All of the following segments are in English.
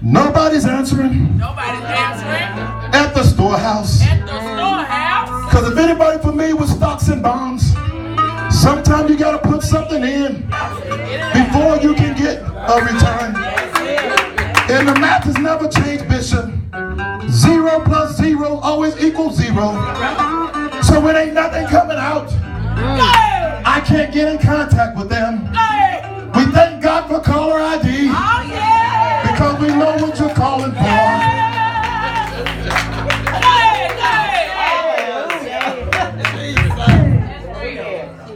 Nobody's answering. Nobody's answering. At the storehouse. At the storehouse. Because if anybody familiar with stocks and bonds, sometimes you got to put something in before you can get a return. And the math has never changed, Bishop. 0 plus 0 always equals 0. So it ain't nothing coming out. I can't get in contact with them. We thank God for caller ID. Because we know what you're calling for.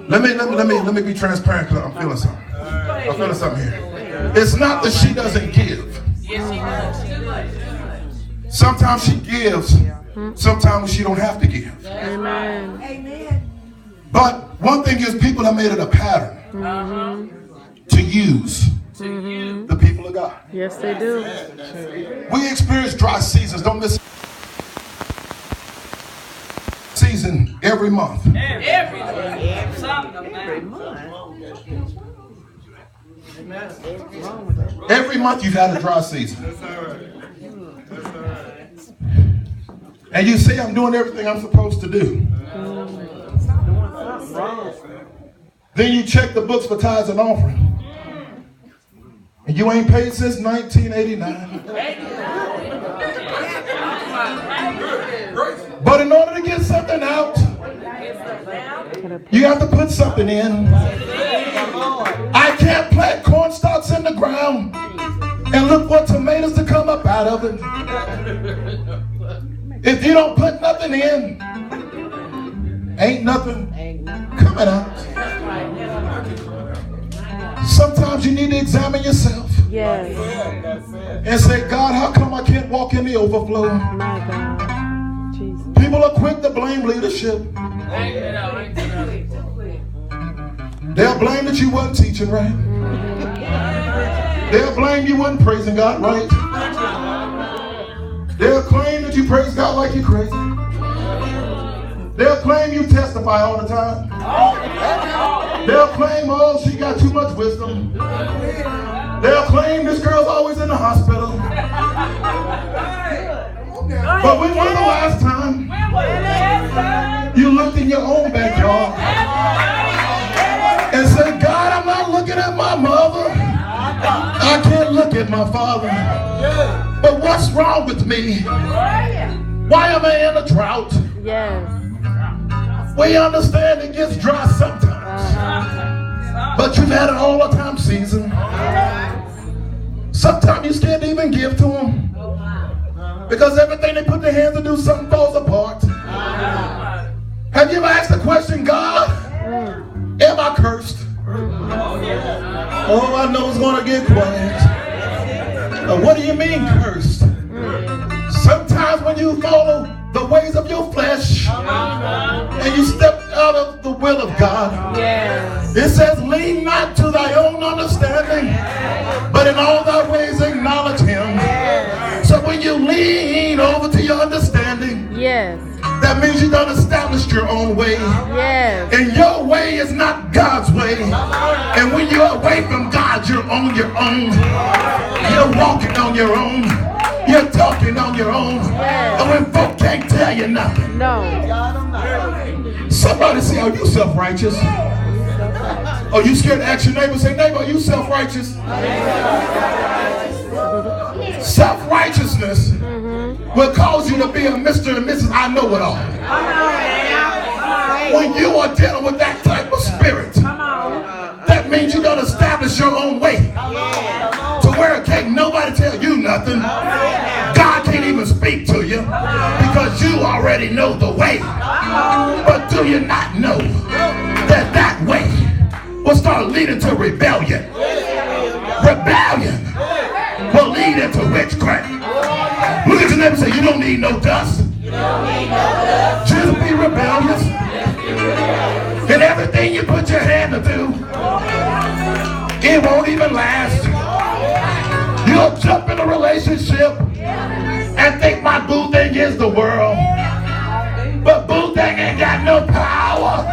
Let me be transparent because I'm feeling something. I'm feeling something here. It's not that she doesn't give. Sometimes she gives. Sometimes she don't have to give. Amen. But one thing is, people have made it a pattern to use the people of God. Yes, they do. We experience dry seasons. Don't miss season every month. Every month you've had a dry season. And you say, I'm doing everything I'm supposed to do. Then you check the books for tithes and offering. And you ain't paid since 1989. But in order to get something out, you have to put something in. I can't plant corn stalks in the ground and look for tomatoes to come up out of it. If you don't put nothing in, ain't nothing coming out. Sometimes you need to examine yourself. Yes. And say, God, how come I can't walk in the overflow? My God. Jesus. People are quick to blame leadership. They'll blame that you wasn't teaching right. They'll blame you wasn't praising God right. They'll claim that you praise God like you're crazy. They'll claim you testify all the time. They'll claim, oh, she got too much wisdom. They'll claim this girl's always in the hospital. But when was the last time you looked in your own backyard and said, God, I'm not looking at my mother. I can't look at my father. But what's wrong with me? Why am I in a drought? Yes. We understand it gets dry sometimes. But you've had an all-the-time season. Sometimes you can't even give to them. Because everything they put their hands to do, something falls apart. Have you ever asked the question, God, am I cursed? Oh, I know it's going to get quiet. What do you mean cursed? Sometimes when you follow the ways of your flesh and you step out of the will of God, it says, lean not to thy own understanding, but in all thy ways acknowledge him. So when you lean over to your understanding, that means you done established your own way. And your way is not God's way. And when you're away from God, you're on your own. You're walking on your own. You're talking on your own. And when folk can't tell you nothing. Somebody say, are you self-righteous? Are you scared to ask your neighbor? Say, neighbor, are you self-righteous? Self-righteousness will cause you to be a Mr. and Mrs. I know it all. When you are dealing with that type of spirit, that means you don't establish your own way. To where can't nobody tell you nothing. God can't even speak to you because you already know the way. But do you not know that that way will start leading to rebellion? Rebellion will lead into witchcraft. Look at your neighbor and say, you don't need no dust. Just be rebellious. And everything you put your hand to do, it won't even last. You'll jump in a relationship and think my boo thing is the world. But boo thing ain't got no power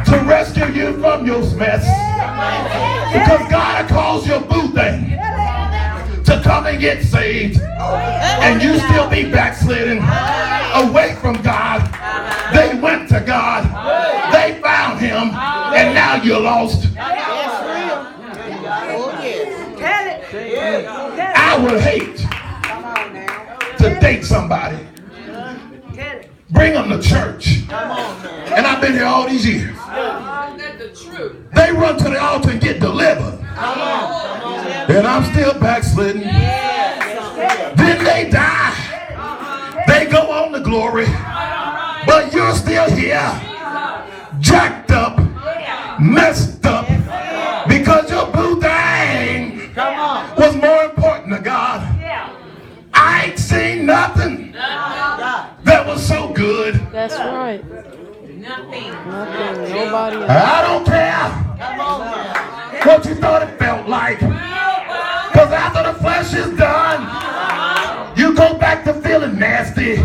to rescue you from your mess. Because God calls your boo thing to come and get saved, and you still be backsliding away from God. They went to God, they found him, and now you're lost. I would hate to date somebody, bring them to church, and I've been here all these years. They run to the altar and get delivered, and I'm still backslidden. Then they die, they go on to glory, but you're still here, jacked up, messed up, because your boo thing was more important to God. I ain't seen nothing that was so good. That's right. Nothing. Nobody. I don't care what you thought it felt like, because after the flesh is done, you go back to feeling nasty.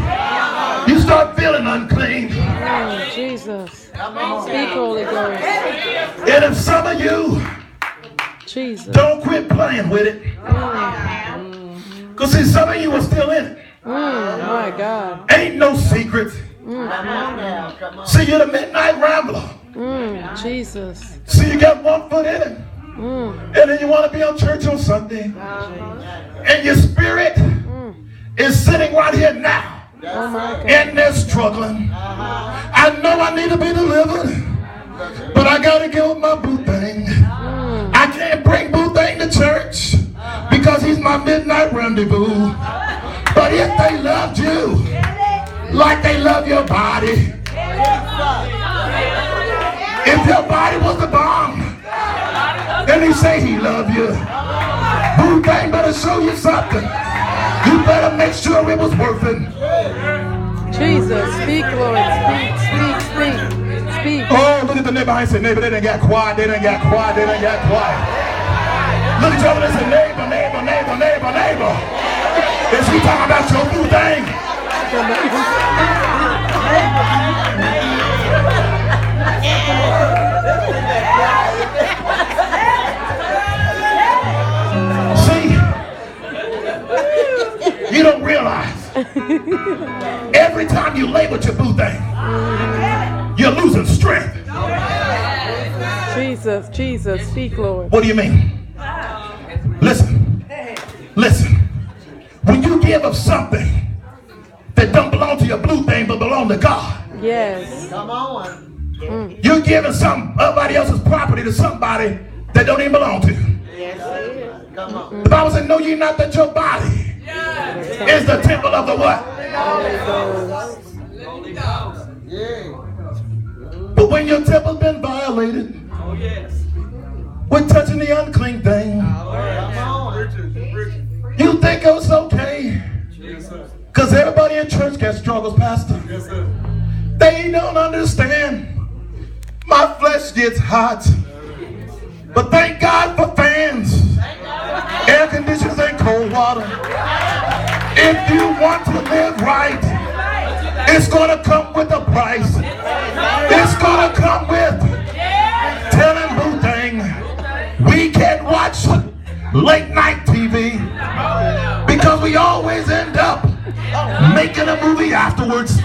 You start feeling unclean. Oh, Jesus. Speak, Holy Ghost. And if some of you Jesus. don't quit playing with it, because see, some of you are still in it. My God. Ain't no secret. See, you're the midnight rambler. Jesus. See, you got one foot in it. And then you want to be on church on Sunday. And your spirit is sitting right here now. Oh my God. And they're struggling. I know I need to be delivered, but I got to get with my boo thing. I can't bring boo thing to church because he's my midnight rendezvous. But if they loved you like they love your body, if your body was the bomb, and he say he love you, boo thing better show you something. You better make sure it was worth it. Jesus, speak, Lord. Speak. Oh, look at the neighbor. I say, neighbor, they done got quiet. They done got quiet. Look at your other and say, neighbor. Is he talking about your new thing? See, you don't realize every time you lay with your boo thing, you're losing strength. Jesus, speak, Lord. What do you mean? Listen. When you give up something that don't belong to your blue thing but belong to God. Yes. Come on. You're giving somebody else's property to somebody that don't even belong to you. Yes. Come on. The Bible said, know ye not that your body is the temple of the what? Holy Ghost. But when your temple's been violated with touching the unclean thing, you think it was okay because everybody in church got struggles, Pastor. They don't understand. My flesh gets hot, but thank God for fans, air conditioners, and cold water. If you want to live right, it's going to come with a price. It's going to come with telling boo thing we can't watch late night TV because we always end up making a movie afterwards.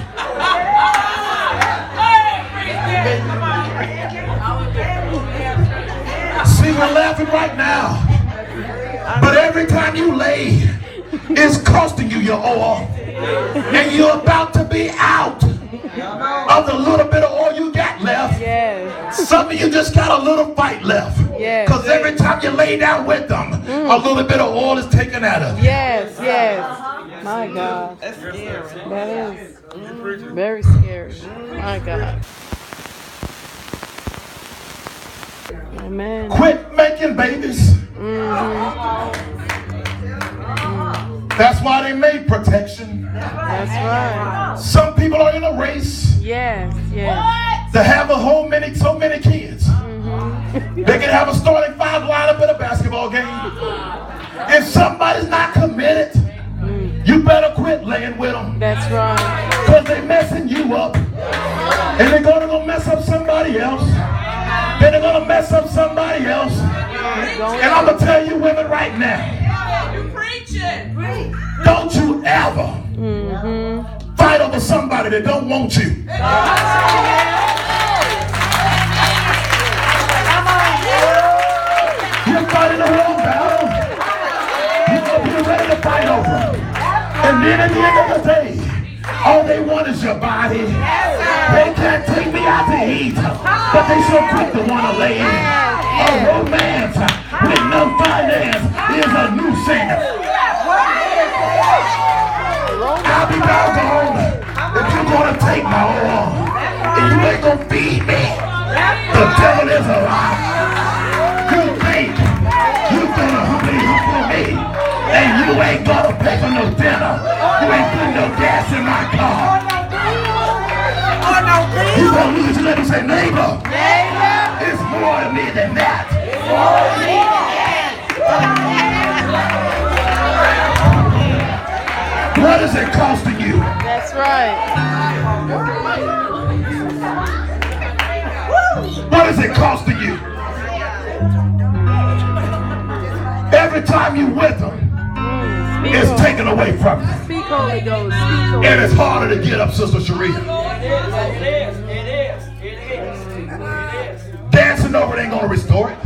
See, we're laughing right now, but every time you lay, it's costing you your oil, and you're about to be out of the little bit of oil you got left. Yes. Some of you just got a little fight left. Yes. Because every time you lay down with them, a little bit of oil is taken out of you. Yes. My God. That's scary. That is very scary. My God. Amen. Quit making babies. That's why they made protection. That's right. Some people are in a race Yes. to have so many kids. They can have a starting five lineup at a basketball game. If somebody's not committed, you better quit laying with them. That's right. Because they're messing you up. And they're going to go mess up somebody else. Then they're going to mess up somebody else. And I'm going to tell you women right now. to somebody that don't want you. You're fighting the wrong battle. You're ready to fight over. And then at the end of the day, all they want is your body. They can't take me out to eat, but they sure quick to want to lay in. A romance with no finance is a nuisance. I'll be doggone if you're going to take my arm and you ain't going to feed me. The devil is a lie. You think you're going to humble me and you ain't going to pay for no dinner. You ain't putting no gas in my car. You gonna lose, let me say, neighbor. It's more to me than that. What is it costing you? That's right. What is it costing you? Every time you with them, it's taken away from you. Speak, Holy Ghost. Speak, Holy Ghost. And it's harder to get up, Sister Sharia. Dancing over it ain't gonna restore it.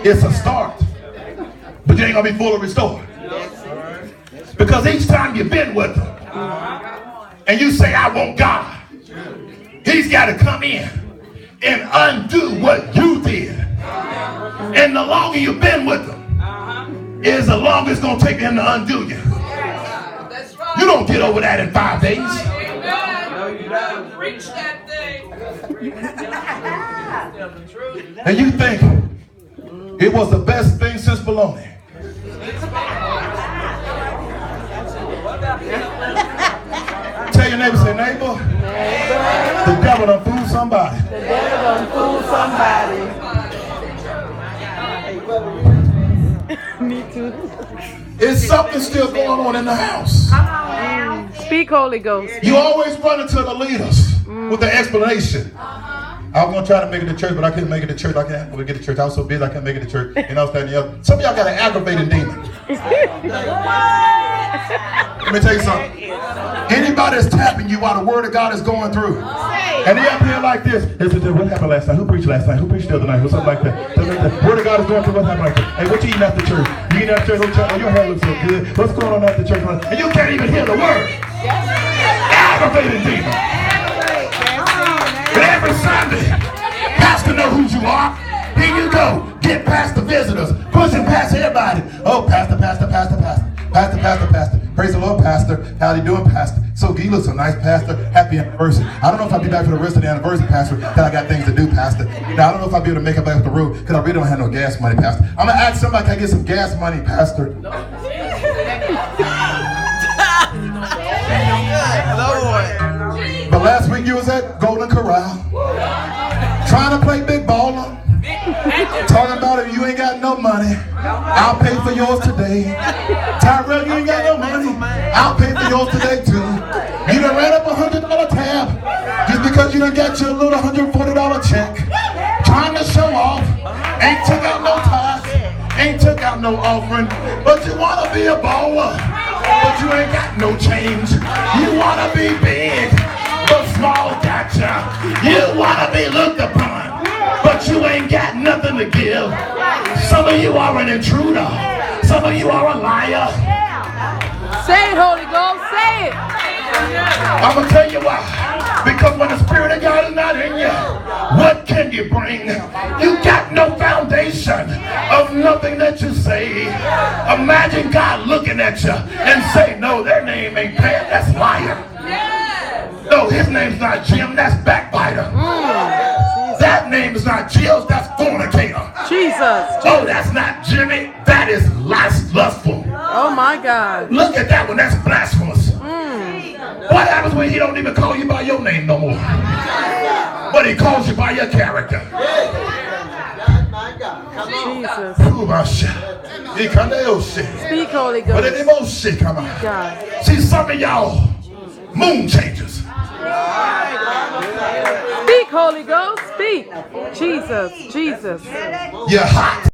It's a start, but you ain't gonna be fully restored. Because each time you've been with him and you say, I want God, he's got to come in and undo what you did. And the longer you've been with him is the longer it's going to take him to undo you. You don't get over that in 5 days. Preach that thing. And you think it was the best thing since bologna. Tell your neighbor, say, neighbor, the devil done fooled somebody. The devil done fooled somebody. Me too. It's something still going on in the house. Speak, Holy Ghost. You always run into the leaders with the explanation. I was going to try to make it to church, but I couldn't make it to church. I can't get to church. I was so busy I couldn't make it to church. And I was standing up. Some of y'all got an aggravating demon. Let me tell you something. Anybody that's tapping you while the word of God is going through, and they up here like this, they say, what happened last night? Who preached last night? Who preached the other night? Or something like that. The word of God is going through. What happened like that? Hey, what you eating after church? You eating after church? Oh, your hair looks so good. What's going on after church? And you can't even hear the word. Aggravating demon. But every Sunday, pastor know who you are. Here you go. Get past the visitors. Pushing past everybody. Oh, pastor, pastor, pastor, pastor. Pastor, pastor, pastor. Praise the Lord, pastor. How you doing, pastor? So you look so nice, pastor. Happy anniversary. I don't know if I'll be back for the rest of the anniversary, pastor, because I got things to do, pastor. Now, I don't know if I'll be able to make it back with the road, because I really don't have no gas money, pastor. I'm going to ask somebody, can I get some gas money, pastor? But last week you was at Golden Corral, trying to play big baller, talking about if you ain't got no money, I'll pay for yours today. Tyrell, you ain't got no money, I'll pay for yours today too. You done ran up $100 tab just because you done got your little $140 check. Trying to show off, ain't took out no tithes, ain't took out no offering, but you wanna be a baller, but you ain't got no change. You wanna be big, but small gotcha. You wanna be looked upon, but you ain't got nothing to give. Some of you are an intruder. Some of you are a liar. Say it, Holy Ghost. Say it. I'm going to tell you why. Because when the Spirit of God is not in you, what can you bring? You got no foundation of nothing that you say. Imagine God looking at you and say, no, their name ain't Pat, that's liar. No, his name's not Jim, that's backbiter. That name is not Jill's, that's fornicator. Jesus. Oh, that's not Jimmy, that is lustful. Oh my God. Look at that one, that's blasphemous. What happens when he don't even call you by your name no more? But he calls you by your character. Jesus. Oh, my shit. Speak, Holy But Ghost. any more shit come out. God. See, some of y'all moon changers. Speak, Holy Ghost. Speak. Jesus. Jesus. You're hot.